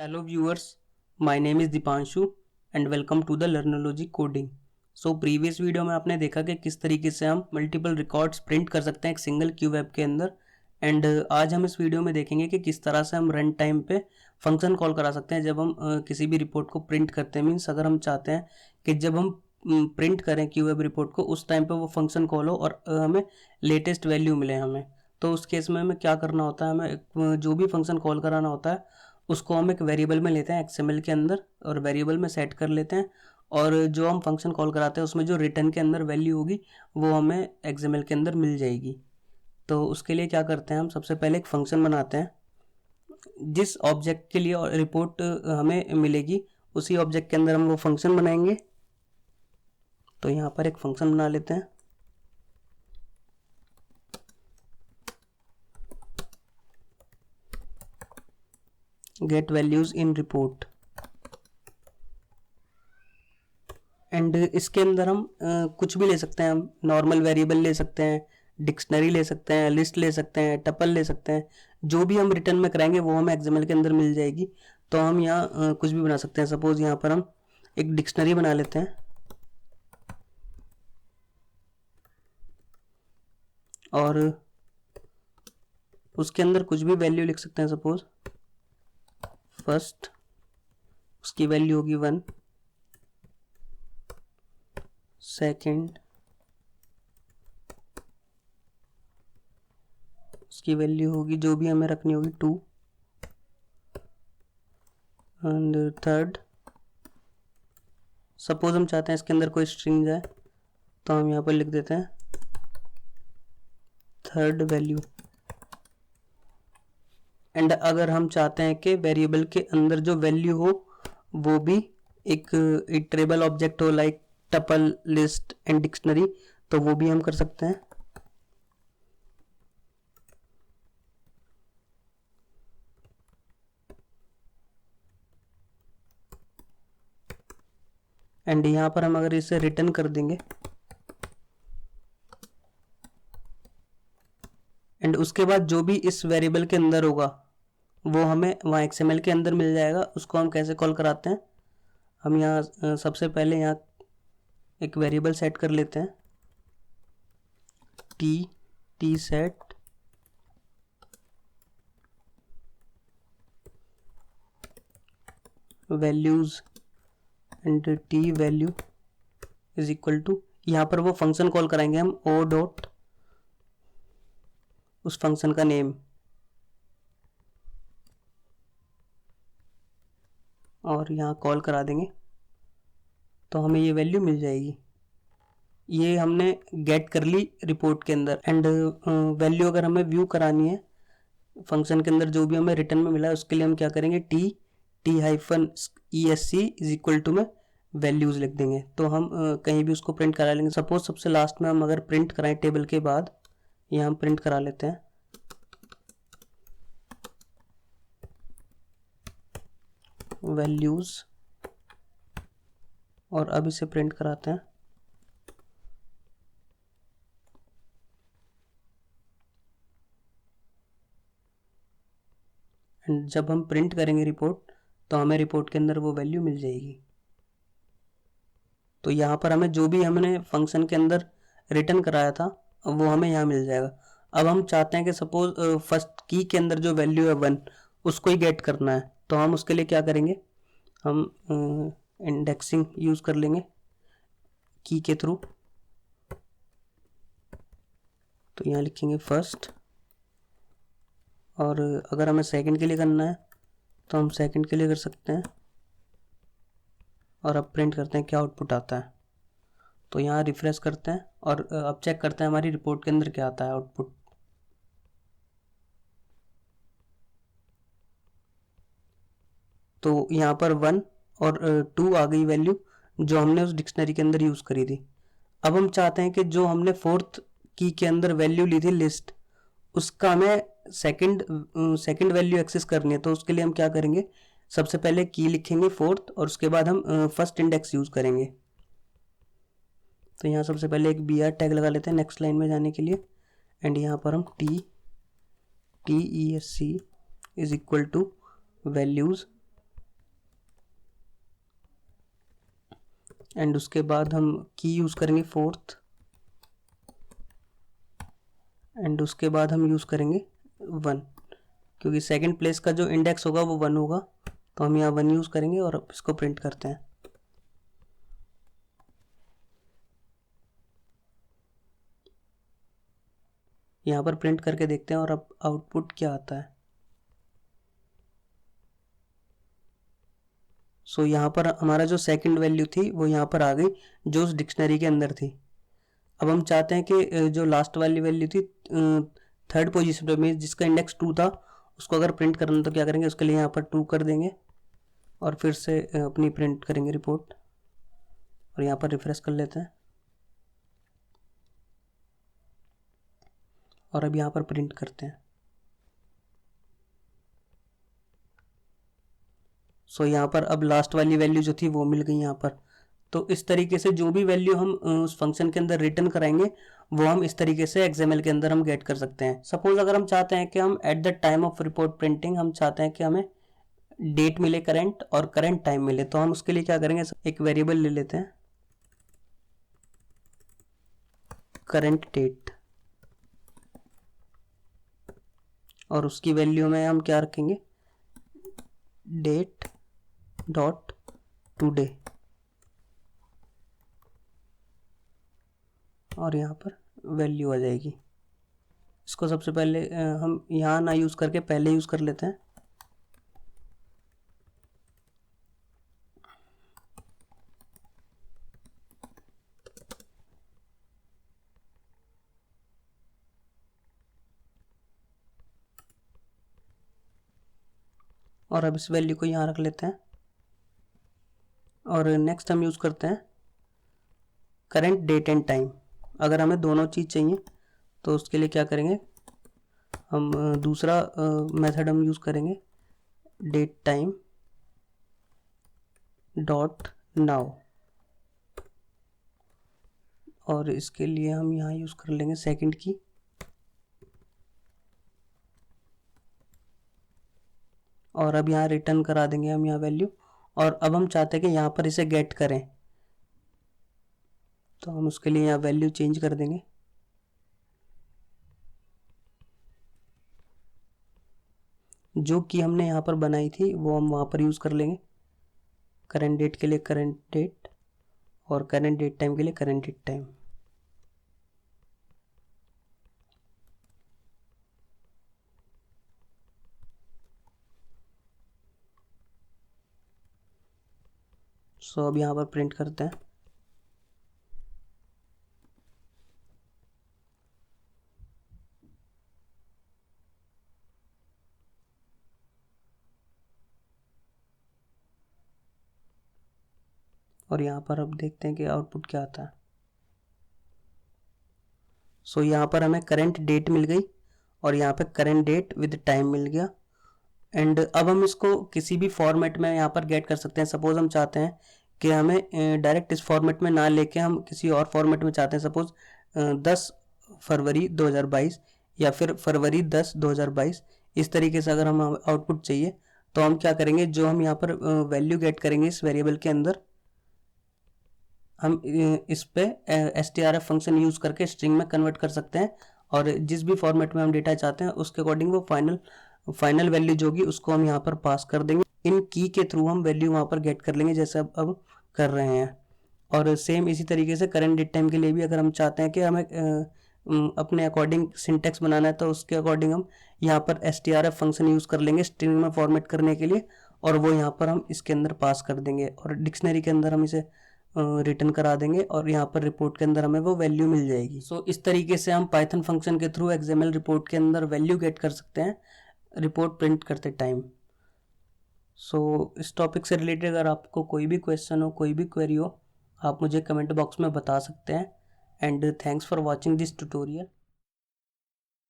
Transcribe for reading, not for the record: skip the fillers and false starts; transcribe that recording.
Hello viewers, my name is Dipanshu and welcome to the Learnology Coding. So previous video में आपने देखा कि किस तरीके से हम मल्टीपल रिकॉर्ड्स प्रिंट कर सकते हैं एक सिंगल क्यूब ऐप के अंदर। एंड आज हम इस वीडियो में देखेंगे कि किस तरह से हम रन टाइम पे फंक्शन कॉल करा सकते हैं जब हम किसी भी रिपोर्ट को प्रिंट करते हैं। मीन्स अगर हम चाहते हैं कि जब हम प्रिंट करें क्यूब रिपोर्ट को उस टाइम पे वो फंक्शन कॉल हो और हमें लेटेस्ट वैल्यू मिले हमें, तो उस केस में हमें क्या करना होता है, हमें जो भी फंक्शन कॉल कराना होता है उसको हम एक वेरिएबल में लेते हैं एक्सएमएल के अंदर और वेरिएबल में सेट कर लेते हैं। और जो हम फंक्शन कॉल कराते हैं उसमें जो रिटर्न के अंदर वैल्यू होगी वो हमें एक्सएमएल के अंदर मिल जाएगी। तो उसके लिए क्या करते हैं, हम सबसे पहले एक फंक्शन बनाते हैं। जिस ऑब्जेक्ट के लिए रिपोर्ट हमें मिलेगी उसी ऑब्जेक्ट के अंदर हम वो फंक्शन बनाएंगे। तो यहाँ पर एक फंक्शन बना लेते हैं। Get values in report and इसके अंदर हम कुछ भी ले सकते हैं। हम नॉर्मल वेरिएबल ले सकते हैं, डिक्शनरी ले सकते हैं, लिस्ट ले सकते हैं, टपल ले सकते हैं। जो भी हम रिटर्न में कराएंगे वो हमें एक्सएमएल के अंदर मिल जाएगी। तो हम यहाँ कुछ भी बना सकते हैं। सपोज यहाँ पर हम एक डिक्शनरी बना लेते हैं और उसके अंदर कुछ भी वैल्यू लिख सकते हैं। सपोज फर्स्ट, उसकी वैल्यू होगी 1, सेकंड उसकी वैल्यू होगी जो भी हमें रखनी होगी 2 एंड थर्ड। सपोज हम चाहते हैं इसके अंदर कोई स्ट्रिंग जाए तो हम यहाँ पर लिख देते हैं थर्ड वैल्यू। एंड अगर हम चाहते हैं कि वेरिएबल के अंदर जो वैल्यू हो वो भी एक इटरेबल ऑब्जेक्ट हो, like tuple, list and dictionary, तो वो भी हम कर सकते हैं। एंड यहाँ पर हम अगर इसे रिटर्न कर देंगे एंड उसके बाद जो भी इस वेरिएबल के अंदर होगा वो हमें वहाँ एक्सएमएल के अंदर मिल जाएगा। उसको हम कैसे कॉल कराते हैं, हम यहाँ सबसे पहले यहाँ एक वेरिएबल सेट कर लेते हैं T set values and T value is equal to, यहाँ पर वो फंक्शन कॉल कराएंगे हम ओ डॉट उस फंक्शन का नेम और यहाँ कॉल करा देंगे तो हमें ये वैल्यू मिल जाएगी। ये हमने गेट कर ली रिपोर्ट के अंदर। एंड वैल्यू अगर हमें व्यू करानी है फंक्शन के अंदर जो भी हमें रिटर्न में मिला है उसके लिए हम क्या करेंगे, T hyphen ESC is equal to में वैल्यूज लिख देंगे। तो हम कहीं भी उसको प्रिंट करा लेंगे। सपोज सबसे लास्ट में हम अगर प्रिंट कराएं टेबल के बाद, यहाँ हम प्रिंट करा लेते हैं वैल्यूज और अब इसे प्रिंट कराते हैं। एंड जब हम प्रिंट करेंगे रिपोर्ट तो हमें रिपोर्ट के अंदर वो वैल्यू मिल जाएगी। तो यहाँ पर हमें जो भी हमने फंक्शन के अंदर रिटर्न कराया था वो हमें यहाँ मिल जाएगा। अब हम चाहते हैं कि सपोज फर्स्ट की के अंदर जो वैल्यू है 1 उसको ही गेट करना है। तो हम उसके लिए क्या करेंगे, हम इंडेक्सिंग यूज कर लेंगे की के थ्रू। तो यहाँ लिखेंगे फर्स्ट और अगर हमें सेकंड के लिए करना है तो हम सेकंड के लिए कर सकते हैं और अब प्रिंट करते हैं क्या आउटपुट आता है। तो यहाँ रिफ्रेश करते हैं और अब चेक करते हैं हमारी रिपोर्ट के अंदर क्या आता है आउटपुट। तो यहाँ पर 1 और 2 आ गई वैल्यू जो हमने उस डिक्शनरी के अंदर यूज करी थी। अब हम चाहते हैं कि जो हमने फोर्थ की के अंदर वैल्यू ली थी लिस्ट, उसका हमें सेकंड वैल्यू एक्सेस करनी है। तो उसके लिए हम क्या करेंगे, सबसे पहले की लिखेंगे फोर्थ और उसके बाद हम फर्स्ट इंडेक्स यूज करेंगे। तो यहाँ सबसे पहले एक BR टैग लगा लेते हैं नेक्स्ट लाइन में जाने के लिए। एंड यहाँ पर हम TESC is equal to values and उसके बाद हम की यूज़ करेंगे 4th, एंड उसके बाद हम यूज़ करेंगे 1, क्योंकि सेकंड प्लेस का जो इंडेक्स होगा वो 1 होगा, तो हम यहाँ 1 यूज़ करेंगे और अब इसको प्रिंट करते हैं। यहाँ पर प्रिंट करके देखते हैं और अब आउटपुट क्या आता है। सो यहाँ पर हमारा जो सेकंड वैल्यू थी वो यहाँ पर आ गई, जो उस डिक्शनरी के अंदर थी। अब हम चाहते हैं कि जो लास्ट वाली वैल्यू थी थर्ड पोजीशन पे, मीन्स जिसका इंडेक्स 2 था, उसको अगर प्रिंट करना तो क्या करेंगे, उसके लिए यहाँ पर 2 कर देंगे और फिर से अपनी प्रिंट करेंगे रिपोर्ट, और यहाँ पर रिफ्रेश कर लेते हैं और अब यहाँ पर प्रिंट करते हैं। सो यहाँ पर अब लास्ट वाली वैल्यू जो थी वो मिल गई यहाँ पर। तो इस तरीके से जो भी वैल्यू हम उस फंक्शन के अंदर रिटर्न कराएंगे वो हम इस तरीके से XML के अंदर हम गेट कर सकते हैं। सपोज अगर हम चाहते हैं कि हम at the time of report printing हम चाहते हैं कि हमें डेट मिले करंट और करंट टाइम मिले, तो हम उसके लिए क्या करेंगे, एक वेरिएबल ले लेते हैं करंट डेट, और उसकी वैल्यू में हम क्या रखेंगे, डेट डॉट टुडे, और यहाँ पर वैल्यू आ जाएगी। इसको सबसे पहले हम यहाँ ना यूज़ करके पहले यूज़ कर लेते हैं। और अब इस वैल्यू को यहाँ रख लेते हैं और नेक्स्ट हम यूज़ करते हैं करंट डेट एंड टाइम। अगर हमें दोनों चीज़ चाहिए तो उसके लिए क्या करेंगे, हम दूसरा मेथड हम यूज़ करेंगे डेट टाइम डॉट नाउ, और इसके लिए हम यहाँ यूज़ कर लेंगे सेकंड की, और अब यहाँ रिटर्न करा देंगे हम यहाँ वैल्यू। और अब हम चाहते हैं कि यहाँ पर इसे गेट करें, तो हम उसके लिए यहाँ वैल्यू चेंज कर देंगे, जो कि हमने यहाँ पर बनाई थी वो हम वहाँ पर यूज़ कर लेंगे। करंट डेट के लिए करंट डेट और करंट डेट टाइम के लिए करंट डेट टाइम। सो अब यहाँ पर प्रिंट करते हैं। और यहाँ पर अब देखते हैं कि आउटपुट क्या आता है। सो यहाँ पर हमें करंट डेट मिल गई और यहाँ पे करंट डेट विद टाइम मिल गया। एंड अब हम इसको किसी भी फॉर्मेट में यहाँ पर गेट कर सकते हैं। सपोज हम चाहते हैं कि हमें डायरेक्ट इस फॉर्मेट में ना लेके हम किसी और फॉर्मेट में चाहते हैं, सपोज 10 फरवरी 2022 या फिर फरवरी 10 2022, इस तरीके से अगर हम आउटपुट चाहिए तो हम क्या करेंगे, जो हम यहाँ पर वैल्यू गेट करेंगे इस वेरिएबल के अंदर, हम इस पे strf फंक्शन यूज़ करके स्ट्रिंग में कन्वर्ट कर सकते हैं, और जिस भी फॉर्मेट में हम डेटा चाहते हैं उसके अकॉर्डिंग वो फाइनल वैल्यू जो होगी उसको हम यहाँ पर पास कर देंगे। इन की के थ्रू हम वैल्यू वहाँ पर गेट कर लेंगे जैसे अब कर रहे हैं। और सेम इसी तरीके से करंट डेट टाइम के लिए भी अगर हम चाहते हैं कि हमें अपने अकॉर्डिंग सिंटेक्स बनाना है तो उसके अकॉर्डिंग हम यहाँ पर strf फंक्शन यूज़ कर लेंगे स्ट्रिंग में फॉर्मेट करने के लिए, और वो यहाँ पर हम इसके अंदर पास कर देंगे और डिक्शनरी के अंदर हम इसे रिटर्न करा देंगे और यहाँ पर रिपोर्ट के अंदर हमें वो वैल्यू मिल जाएगी। सो इस तरीके से हम पाइथन फंक्शन के थ्रू XML रिपोर्ट के अंदर वैल्यू गेट कर सकते हैं रिपोर्ट प्रिंट करते टाइम। सो इस टॉपिक से रिलेटेड अगर आपको कोई भी क्वेश्चन हो, कोई भी क्वेरी हो, आप मुझे कमेंट बॉक्स में बता सकते हैं। And thanks for watching this tutorial.